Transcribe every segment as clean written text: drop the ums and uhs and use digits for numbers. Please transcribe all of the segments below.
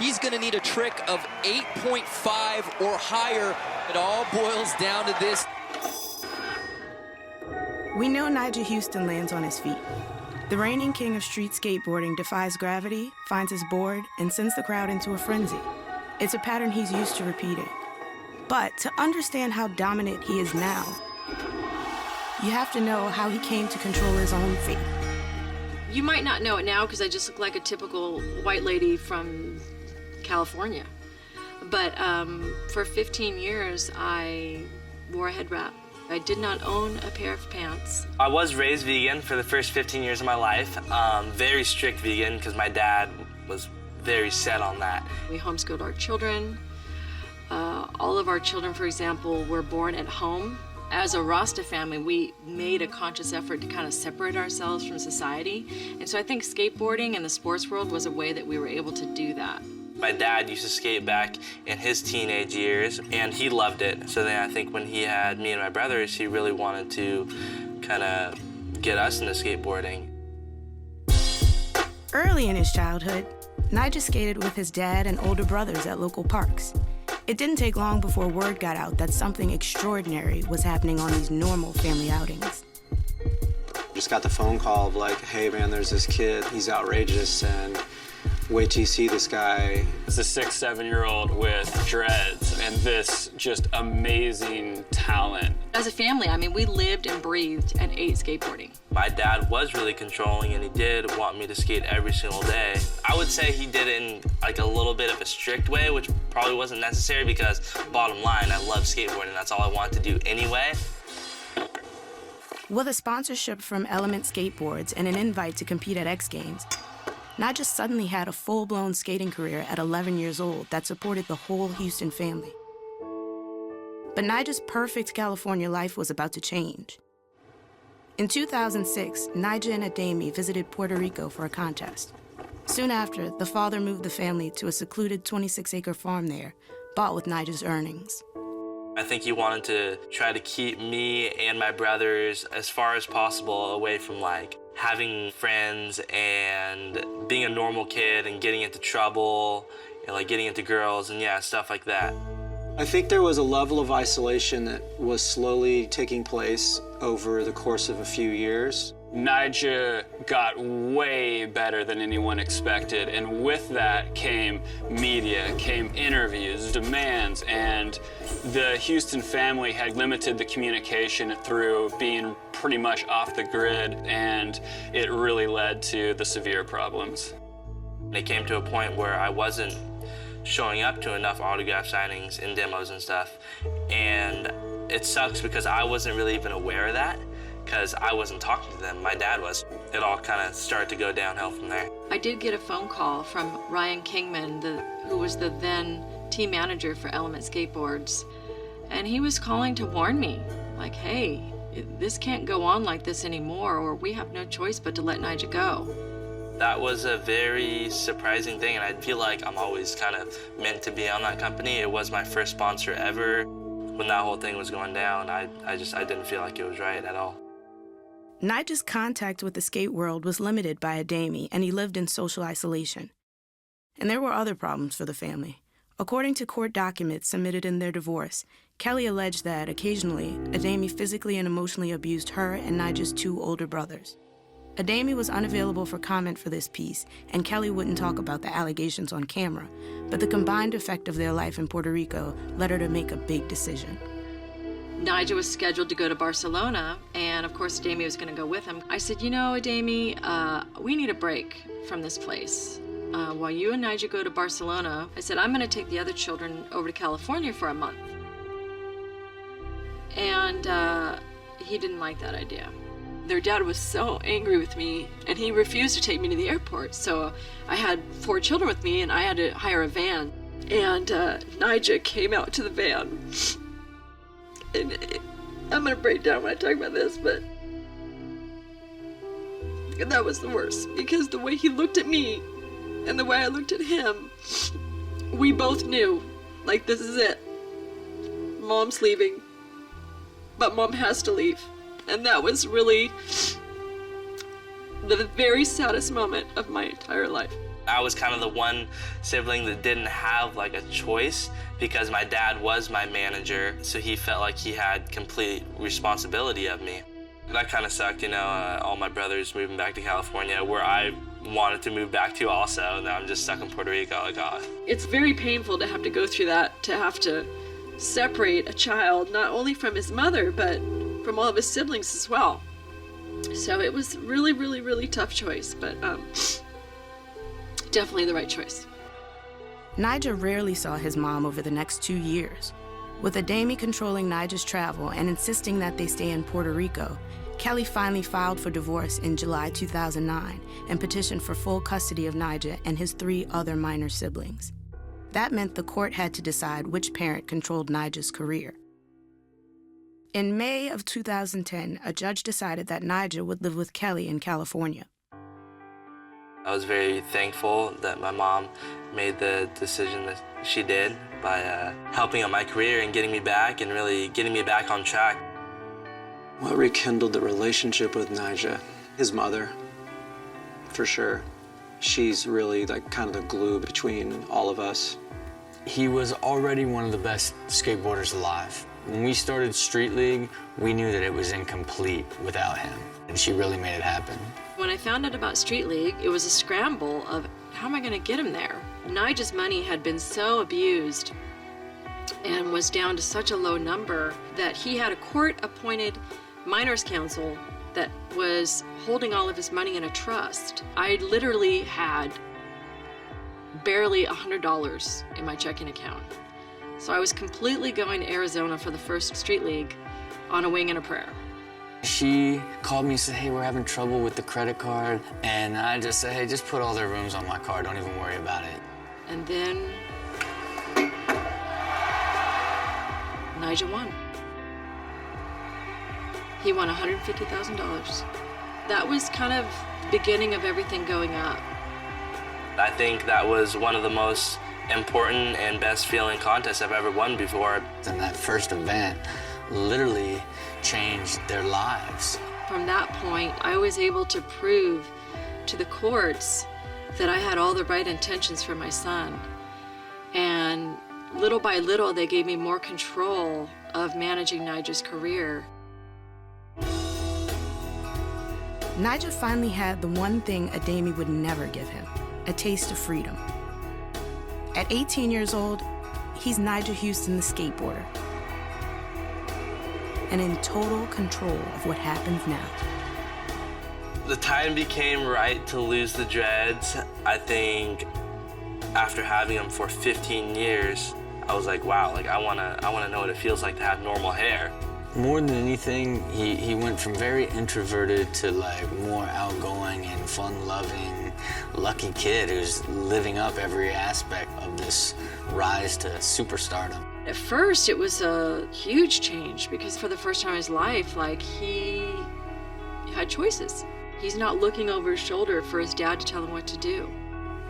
he's going to need a trick of 8.5 or higher. It all boils down to this. We know Nyjah Huston lands on his feet. The reigning king of street skateboarding defies gravity, finds his board, and sends the crowd into a frenzy. It's a pattern he's used to repeating. But to understand how dominant he is now, you have to know how he came to control his own fate. You might not know it now because I just look like a typical white lady from California. But for 15 years, I wore a head wrap. I did not own a pair of pants. I was raised vegan for the first 15 years of my life. Very strict vegan because my dad was very set on that. We homeschooled our children. All of our children, for example, were born at home. As a Rasta family, we made a conscious effort to kind of separate ourselves from society. And so I think skateboarding and the sports world was a way that we were able to do that. My dad used to skate back in his teenage years, and he loved it. So then I think when he had me and my brothers, he really wanted to kind of get us into skateboarding. Early in his childhood, Nyjah skated with his dad and older brothers at local parks. It didn't take long before word got out that something extraordinary was happening on these normal family outings. Just got the phone call of like, hey man, there's this kid, he's outrageous, and wait till you see this guy. It's a 6, 7-year-old with dreads and this just amazing talent. As a family, I mean, we lived and breathed and ate skateboarding. My dad was really controlling, and he did want me to skate every single day. I would say he did it in like a little bit of a strict way, which probably wasn't necessary because bottom line, I love skateboarding. That's all I wanted to do anyway. With a sponsorship from Element Skateboards and an invite to compete at X Games, Nyjah suddenly had a full-blown skating career at 11 years old that supported the whole Huston family. But Nyjah's perfect California life was about to change. In 2006, Nyjah and Ademi visited Puerto Rico for a contest. Soon after, the father moved the family to a secluded 26-acre farm there, bought with Nyjah's earnings. I think he wanted to try to keep me and my brothers as far as possible away from like having friends and being a normal kid and getting into trouble and like getting into girls and yeah, stuff like that. I think there was a level of isolation that was slowly taking place over the course of a few years. Nyjah got way better than anyone expected, and with that came media, came interviews, demands, and the Huston family had limited the communication through being pretty much off the grid, and it really led to the severe problems. It came to a point where I wasn't showing up to enough autograph signings and demos and stuff, and it sucks because I wasn't really even aware of that because I wasn't talking to them, my dad was. It all kind of started to go downhill from there. I did get a phone call from Ryan Kingman, who was the then team manager for Element Skateboards, and he was calling to warn me, like, hey, this can't go on like this anymore, or we have no choice but to let Nyjah go. That was a very surprising thing, and I feel like I'm always kind of meant to be on that company. It was my first sponsor ever. When that whole thing was going down, I didn't feel like it was right at all. Nyjah's contact with the skate world was limited by Ademi, and he lived in social isolation. And there were other problems for the family. According to court documents submitted in their divorce, Kelly alleged that occasionally, Ademi physically and emotionally abused her and Nyjah's 2 older brothers. Ademi was unavailable for comment for this piece, and Kelly wouldn't talk about the allegations on camera, but the combined effect of their life in Puerto Rico led her to make a big decision. Nyjah was scheduled to go to Barcelona, and of course Ademi was going to go with him. I said, you know, Ademi, we need a break from this place. While you and Nyjah go to Barcelona, I said, I'm going to take the other children over to California for a month. And he didn't like that idea. Their dad was so angry with me, and he refused to take me to the airport. So I had 4 children with me, and I had to hire a van. And Nyjah came out to the van. And I'm gonna break down when I talk about this, but that was the worst, because the way he looked at me and the way I looked at him, we both knew, like, this is it. Mom's leaving, but Mom has to leave. And that was really the very saddest moment of my entire life. I was kind of the one sibling that didn't have like a choice because my dad was my manager, so he felt like he had complete responsibility of me. That kind of sucked, you know, all my brothers moving back to California where I wanted to move back to also, and now I'm just stuck in Puerto Rico, like, oh. It's very painful to have to go through that, to have to separate a child, not only from his mother, but from all of his siblings as well. So it was really, really, really tough choice, but definitely the right choice. Nyjah rarely saw his mom over the next 2 years. With Ademi controlling Nyjah's travel and insisting that they stay in Puerto Rico, Kelly finally filed for divorce in July 2009 and petitioned for full custody of Nyjah and his 3 other minor siblings. That meant the court had to decide which parent controlled Nyjah's career. In May of 2010, a judge decided that Nyjah would live with Kelly in California. I was very thankful that my mom made the decision that she did by helping on my career and getting me back and really getting me back on track. What rekindled the relationship with Nyjah? His mother, for sure. She's really like kind of the glue between all of us. He was already one of the best skateboarders alive. When we started Street League, we knew that it was incomplete without him, and she really made it happen. When I found out about Street League, it was a scramble of how am I going to get him there? Nyjah's money had been so abused and was down to such a low number that he had a court-appointed minors counsel that was holding all of his money in a trust. I literally had barely $100 in my checking account. So I was completely going to Arizona for the first Street League on a wing and a prayer. She called me and said, hey, we're having trouble with the credit card. And I just said, hey, just put all their rooms on my card. Don't even worry about it. And then Nyjah won. He won $150,000. That was kind of the beginning of everything going up. I think that was one of the most important and best feeling contests I've ever won before. And that first event literally changed their lives. From that point, I was able to prove to the courts that I had all the right intentions for my son. And little by little, they gave me more control of managing Nyjah's career. Nyjah finally had the one thing Ademi would never give him, a taste of freedom. At 18 years old, he's Nyjah Huston, the skateboarder, and in total control of what happens now. The time became right to lose the dreads. I think after having them for 15 years, I was like, wow, like I wanna know what it feels like to have normal hair. More than anything, he went from very introverted to like more outgoing and fun-loving, lucky kid who's living up every aspect of this rise to superstardom. At first, it was a huge change because for the first time in his life, like he had choices. He's not looking over his shoulder for his dad to tell him what to do.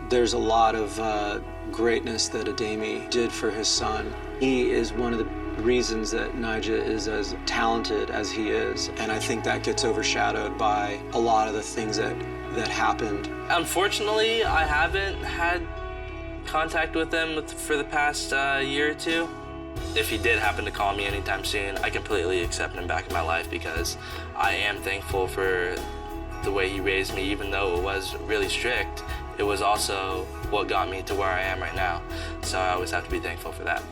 There's a lot of greatness that Ademi did for his son. He is one of the reasons that Nyjah is as talented as he is, and I think that gets overshadowed by a lot of the things that happened. Unfortunately, I haven't had contact with them for the past year or two. If he did happen to call me anytime soon, I completely accept him back in my life because I am thankful for the way he raised me. Even though it was really strict, it was also what got me to where I am right now. So I always have to be thankful for that.